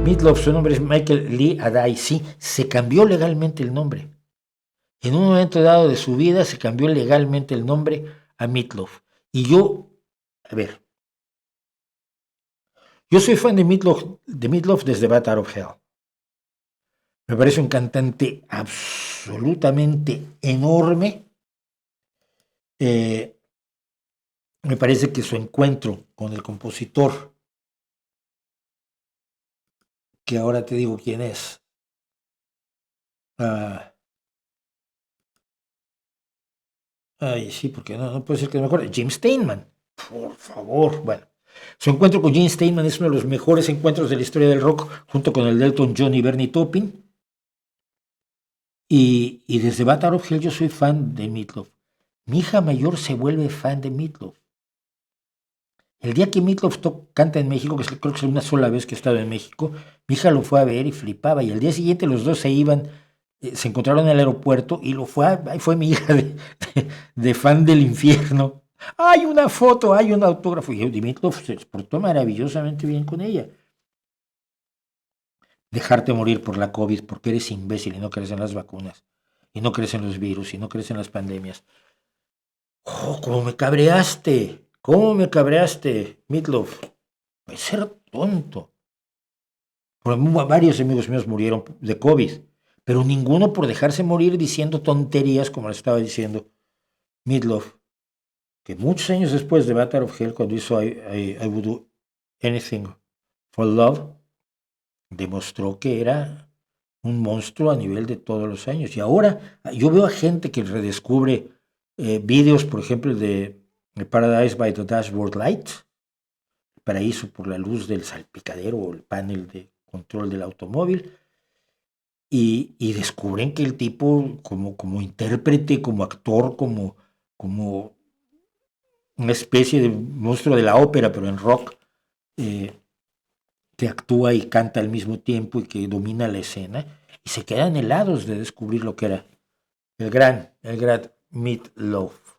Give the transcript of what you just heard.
Meatloaf, su nombre es Michael Lee Adai. Sí, se cambió legalmente el nombre. En un momento dado de su vida se cambió legalmente el nombre a Meatloaf. Y yo, a ver, yo soy fan de Meatloaf desde Bat Out of Hell. Me parece un cantante absolutamente enorme. Eh, Me parece que su encuentro con el compositor, que ahora te digo quién es, ah, ay, sí, porque no puede ser que no me acuerde, James Steinman, por favor, bueno. Su encuentro con James Steinman es uno de los mejores encuentros de la historia del rock, junto con el de Elton John y Bernie Taupin. Y desde Bat Out of Hell yo soy fan de Meatloaf. Mi hija mayor se vuelve fan de Meatloaf. El día que Meatloaf canta en México, que creo que es una sola vez que he estado en México, mi hija lo fue a ver y flipaba. Y al día siguiente los dos se iban, se encontraron en el aeropuerto y ahí fue mi hija de fan del infierno. Hay una foto, hay un autógrafo. Y Meatloaf se portó maravillosamente bien con ella. Dejarte morir por la COVID porque eres imbécil y no crees en las vacunas, y no crees en los virus, y no crees en las pandemias. ¡Oh, cómo me cabreaste! ¿Cómo me cabreaste, Meatloaf? Puede ser tonto. Varios amigos míos murieron de COVID, pero ninguno por dejarse morir diciendo tonterías como le estaba diciendo Meatloaf, que muchos años después de Battle of Hell, cuando hizo I Would Do Anything for Love, demostró que era un monstruo a nivel de todos los años. Y ahora yo veo a gente que redescubre vídeos, por ejemplo, de Paradise by the Dashboard Light, paraíso por la luz del salpicadero o el panel de control del automóvil, y descubren que el tipo, como intérprete, como actor, como una especie de monstruo de la ópera, pero en rock, eh, que actúa y canta al mismo tiempo y que domina la escena, y se quedan helados de descubrir lo que era el gran Meatloaf.